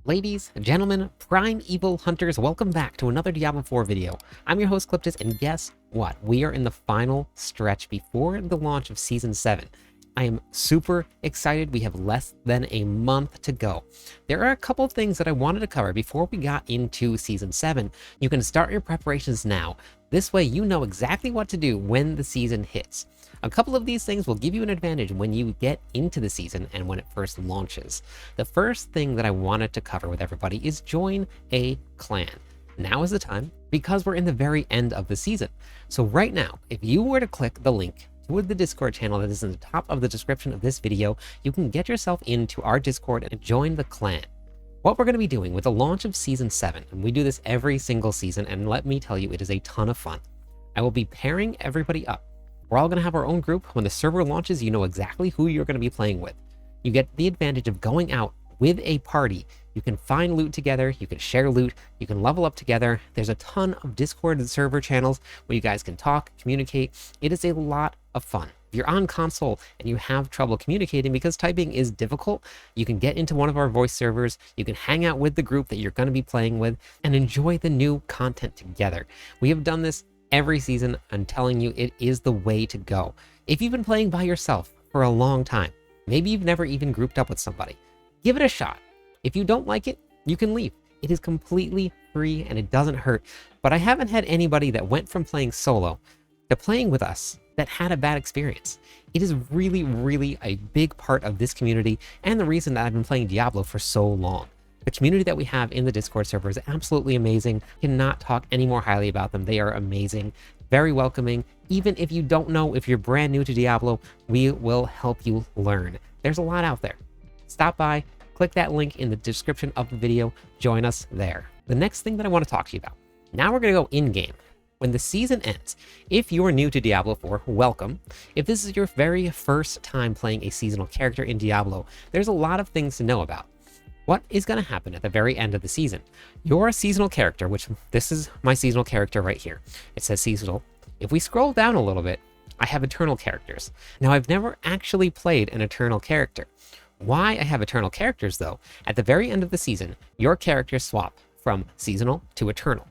Ladies, gentlemen, primeval hunters, welcome back to another Diablo 4 video. I'm your host, Cliptus, and guess what? We are in the final stretch before the launch of Season 7. I am super excited. We have less than a month to go. There are a couple of things that I wanted to cover before we got into Season 7. You can start your preparations now. This way you know exactly what to do when the season hits. A couple of these things will give you an advantage when you get into the season and when it first launches. The first thing that I wanted to cover with everybody is join a clan. Now is the time because we're in the very end of the season. So right now, if you were to click the link with the Discord channel that is in the top of the description of this video, you can get yourself into our Discord and join the clan. What we're going to be doing with the launch of Season 7, and we do this every single season, and let me tell you, it is a ton of fun. I will be pairing everybody up. We're all going to have our own group. When the server launches, you know exactly who you're going to be playing with. You get the advantage of going out with a party. You can find loot together, you can share loot, you can level up together. There's a ton of Discord and server channels where you guys can talk, communicate. It is a lot of fun. If you're on console and you have trouble communicating because typing is difficult, you can get into one of our voice servers, you can hang out with the group that you're going to be playing with, and enjoy the new content together. We have done this every season. I'm telling you, it is the way to go. If you've been playing by yourself for a long time, maybe you've never even grouped up with somebody, give it a shot. If you don't like it, you can leave. It is completely free and it doesn't hurt. But I haven't had anybody that went from playing solo to playing with us that had a bad experience. It is really a big part of this community and the reason that I've been playing Diablo for so long. The community that we have in the Discord server is absolutely amazing. Cannot talk any more highly about them. They are amazing, very welcoming. Even if you don't know, if you're brand new to Diablo, we will help you learn. There's a lot out there. Stop by, click that link in the description of the video, join us there. The next thing that I want to talk to you about, now we're going to go in-game. When the season ends, if you're new to Diablo 4, welcome. If this is your very first time playing a seasonal character in Diablo, there's a lot of things to know about. What is going to happen at the very end of the season? You're a seasonal character, which this is my seasonal character right here. It says seasonal. If we scroll down a little bit, I have eternal characters. Now, I've never actually played an eternal character. Why I have eternal characters, though, at the very end of the season, your characters swap from seasonal to eternal.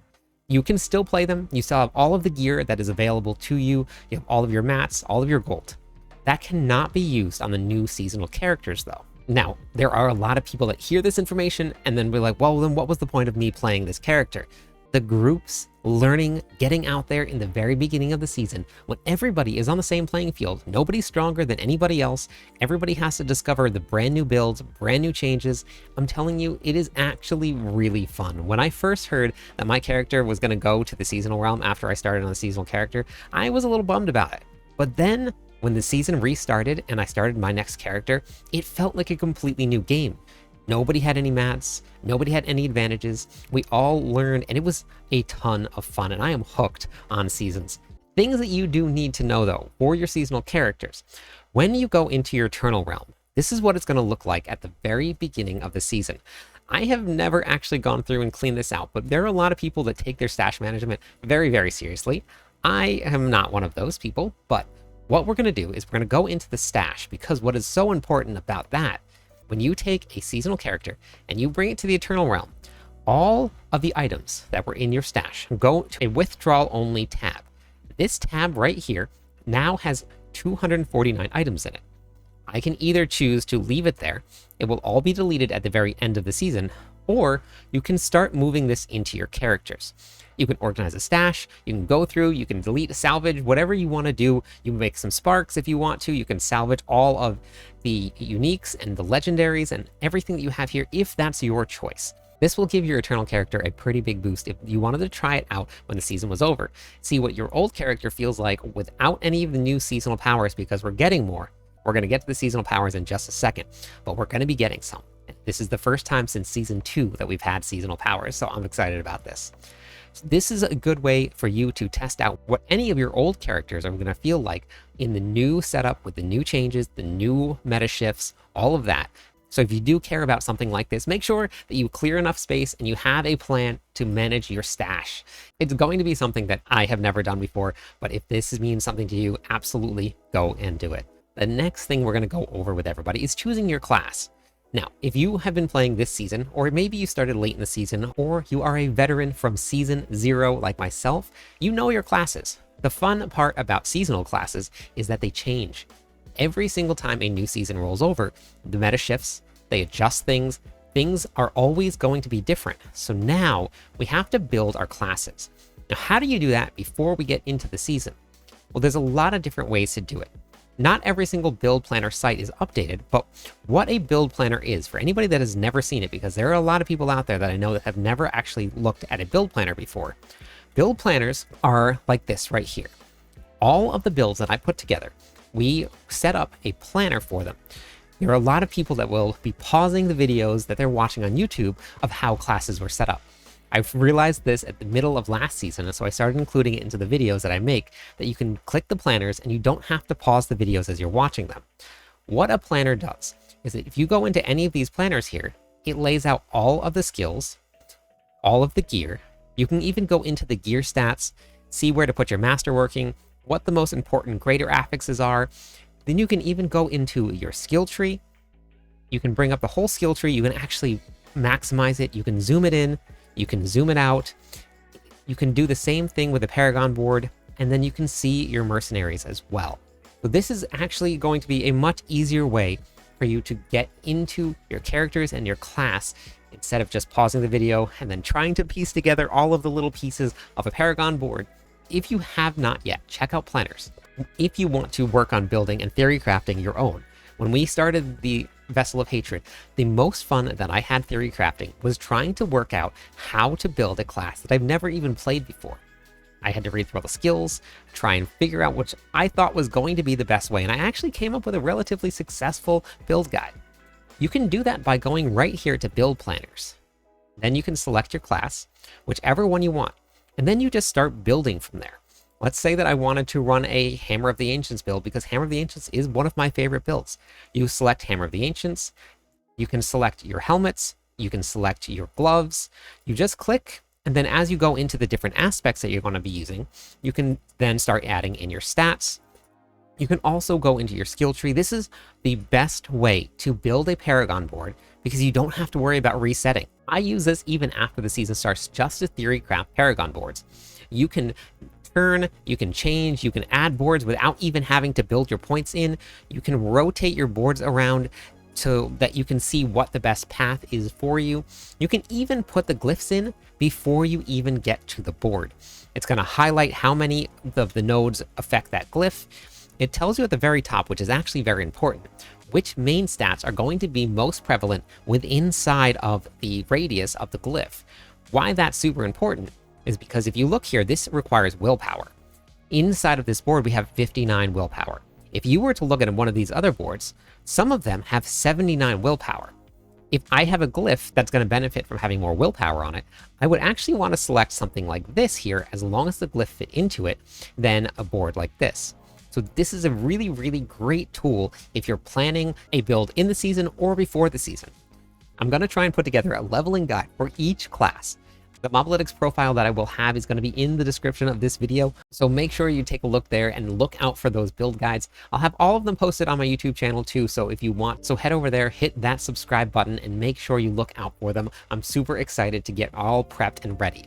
You can still play them. You still have all of the gear that is available to you. You have all of your mats, all of your gold. That cannot be used on the new seasonal characters, though. Now, there are a lot of people that hear this information and then be like, well, then what was the point of me playing this character? The groups learning, getting out there in the very beginning of the season, when everybody is on the same playing field, nobody's stronger than anybody else, everybody has to discover the brand new builds, brand new changes. I'm telling you, it is actually really fun. When I first heard that my character was going to go to the seasonal realm after I started on the seasonal character, I was a little bummed about it. But then when the season restarted and I started my next character, it felt like a completely new game. Nobody had any mats, nobody had any advantages. We all learned, and it was a ton of fun, and I am hooked on seasons. Things that you do need to know, though, for your seasonal characters. When you go into your Eternal Realm, this is what it's going to look like at the very beginning of the season. I have never actually gone through and cleaned this out, but there are a lot of people that take their stash management very seriously. I am not one of those people, but what we're going to do is we're going to go into the stash, because what is so important about that, when you take a seasonal character and you bring it to the Eternal Realm, all of the items that were in your stash go to a withdrawal only tab. This tab right here now has 249 items in it. I can either choose to leave it there, it will all be deleted at the very end of the season, or you can start moving this into your characters. You can organize a stash, you can go through, you can delete, salvage, whatever you want to do. You can make some sparks if you want to. You can salvage all of the uniques and the legendaries and everything that you have here if that's your choice. This will give your Eternal character a pretty big boost if you wanted to try it out when the season was over. See what your old character feels like without any of the new seasonal powers, because we're getting more. We're going to get to the seasonal powers in just a second, but we're going to be getting some. This is the first time since Season 2 that we've had seasonal powers, so I'm excited about this. So this is a good way for you to test out what any of your old characters are going to feel like in the new setup with the new changes, the new meta shifts, all of that. So if you do care about something like this, make sure that you clear enough space and you have a plan to manage your stash. It's going to be something that I have never done before, but if this means something to you, absolutely go and do it. The next thing we're going to go over with everybody is choosing your class. Now, if you have been playing this season, or maybe you started late in the season, or you are a veteran from season 0 like myself, you know your classes. The fun part about seasonal classes is that they change. Every single time a new season rolls over, the meta shifts, they adjust things, things are always going to be different. So now we have to build our classes. Now, how do you do that before we get into the season? Well, there's a lot of different ways to do it. Not every single build planner site is updated, but what a build planner is, for anybody that has never seen it, because there are a lot of people out there that I know that have never actually looked at a build planner before. Build planners are like this right here. All of the builds that I put together, we set up a planner for them. There are a lot of people that will be pausing the videos that they're watching on YouTube of how classes were set up. I've realized this at the middle of last season, and so I started including it into the videos that I make, that you can click the planners and you don't have to pause the videos as you're watching them. What a planner does is that if you go into any of these planners here, it lays out all of the skills, all of the gear. You can even go into the gear stats, see where to put your master working, what the most important greater affixes are. Then you can even go into your skill tree. You can bring up the whole skill tree. You can actually maximize it. You can zoom it in. You can zoom it out. You can do the same thing with the Paragon board, and then you can see your mercenaries as well. So this is actually going to be a much easier way for you to get into your characters and your class instead of just pausing the video and then trying to piece together all of the little pieces of a Paragon board. If you have not yet, check out planners. If you want to work on building and theory crafting your own. When we started the Vessel of Hatred, the most fun that I had theory crafting was trying to work out how to build a class that I've never even played before. I had to read through all the skills, try and figure out which I thought was going to be the best way, and I actually came up with a relatively successful build guide. You can do that by going right here to build planners. Then you can select your class, whichever one you want, and then you just start building from there. Let's say that I wanted to run a Hammer of the Ancients build, because Hammer of the Ancients is one of my favorite builds. You select Hammer of the Ancients, you can select your helmets, you can select your gloves, you just click, and then as you go into the different aspects that you're going to be using, you can then start adding in your stats. You can also go into your skill tree. This is the best way to build a Paragon board because you don't have to worry about resetting. I use this even after the season starts just to theory craft Paragon boards. You can turn, you can change, you can add boards without even having to build your points in. You can rotate your boards around so that you can see what the best path is for you. You can even put the glyphs in before you even get to the board. It's going to highlight how many of the nodes affect that glyph. It tells you at the very top, which is actually very important, which main stats are going to be most prevalent within inside of the radius of the glyph. Why that's super important is because if you look here, this requires willpower. Inside of this board, we have 59 willpower. If you were to look at one of these other boards, some of them have 79 willpower. If I have a glyph that's going to benefit from having more willpower on it, I would actually want to select something like this here, as long as the glyph fit into it, than a board like this. So this is a really, really great tool if you're planning a build in the season or before the season. I'm going to try and put together a leveling guide for each class. The Mobalytics profile that I will have is going to be in the description of this video, so make sure you take a look there and look out for those build guides. I'll have all of them posted on my YouTube channel too, so if you want, so head over there, hit that subscribe button, and make sure you look out for them. I'm super excited to get all prepped and ready.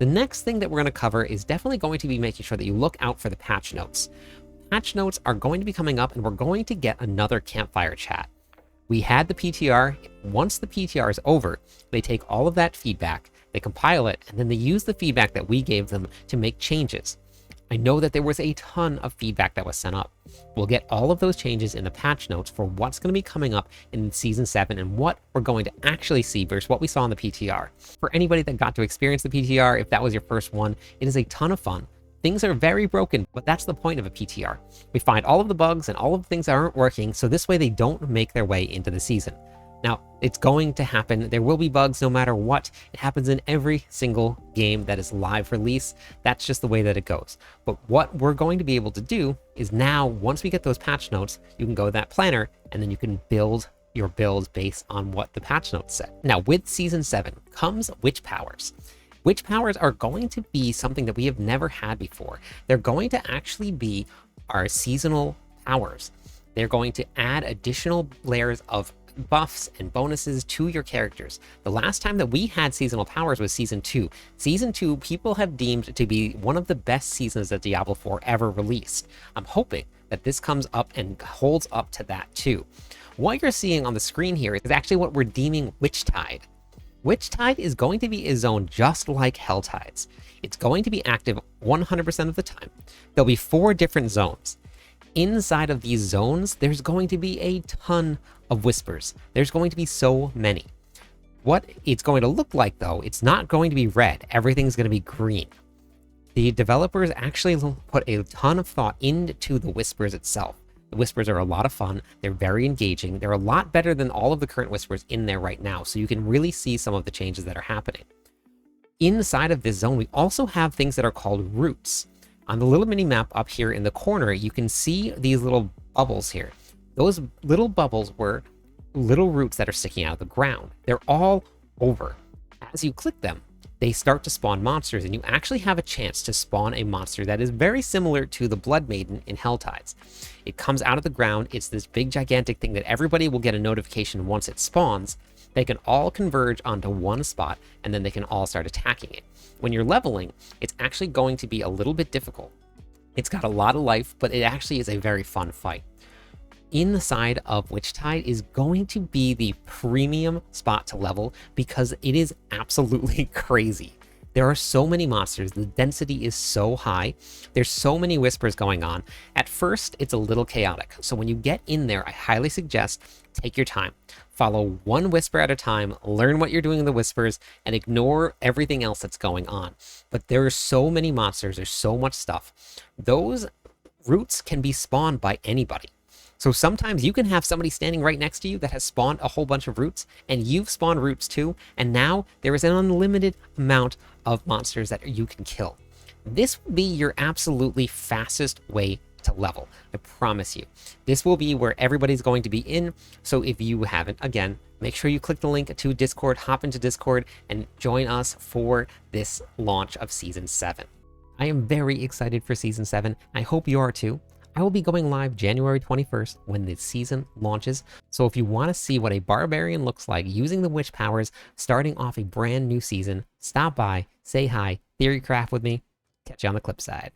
The next thing that we're going to cover is definitely going to be making sure that you look out for the patch notes. Patch notes are going to be coming up, and we're going to get another campfire chat. We had the PTR. Once the PTR is over, they take all of that feedback, they compile it, and then they use the feedback that we gave them to make changes. I know that there was a ton of feedback that was sent up. We'll get all of those changes in the patch notes for what's going to be coming up in Season 7 and what we're going to actually see versus what we saw in the PTR. For anybody that got to experience the PTR, if that was your first one, it is a ton of fun. Things are very broken, but that's the point of a PTR. We find all of the bugs and all of the things that aren't working, so this way they don't make their way into the season. Now, it's going to happen. There will be bugs no matter what. It happens in every single game that is live release. That's just the way that it goes. But what we're going to be able to do is now, once we get those patch notes, you can go to that planner, and then you can build your builds based on what the patch notes said. Now, with Season 7 comes witch powers. Witch powers are going to be something that we have never had before. They're going to actually be our seasonal powers. They're going to add additional layers of buffs and bonuses to your characters. The last time that we had seasonal powers was Season 2. Season 2, people have deemed to be one of the best seasons that Diablo 4 ever released. I'm hoping that this comes up and holds up to that too. What you're seeing on the screen here is actually what we're deeming Witchtide. Witchtide is going to be a zone just like Helltides. It's going to be active 100% of the time. There'll be 4 different zones. Inside of these zones, there's going to be a ton of whispers. There's going to be so many. What it's going to look like, though, it's not going to be red. Everything's going to be green. The developers actually put a ton of thought into the whispers itself. The whispers are a lot of fun. They're very engaging. They're a lot better than all of the current whispers in there right now, so you can really see some of the changes that are happening. Inside of this zone, we also have things that are called roots. On the little mini map up here in the corner, you can see these little bubbles here. Those little bubbles were little roots that are sticking out of the ground. They're all over. As you click them, they start to spawn monsters, and you actually have a chance to spawn a monster that is very similar to the Blood Maiden in Helltides. It comes out of the ground. It's this big gigantic thing that everybody will get a notification once it spawns. They can all converge onto one spot, and then they can all start attacking it. When you're leveling, it's actually going to be a little bit difficult. It's got a lot of life, but it actually is a very fun fight. Inside of Witchtide is going to be the premium spot to level because it is absolutely crazy. There are so many monsters, the density is so high, there's so many whispers going on. At first, it's a little chaotic, so when you get in there, I highly suggest take your time. Follow one whisper at a time, learn what you're doing in the whispers, and ignore everything else that's going on. But there are so many monsters, there's so much stuff. Those roots can be spawned by anybody. So sometimes you can have somebody standing right next to you that has spawned a whole bunch of roots, and you've spawned roots too, and now there is an unlimited amount of monsters that you can kill. This will be your absolutely fastest way to level. I promise you. This will be where everybody's going to be in, so if you haven't, again, make sure you click the link to Discord, hop into Discord, and join us for this launch of Season 7. I am very excited for Season 7. I hope you are too. I will be going live January 21st when the season launches, so if you want to see what a barbarian looks like using the witch powers starting off a brand new season, stop by, say hi, theorycraft with me, catch you on the clip side.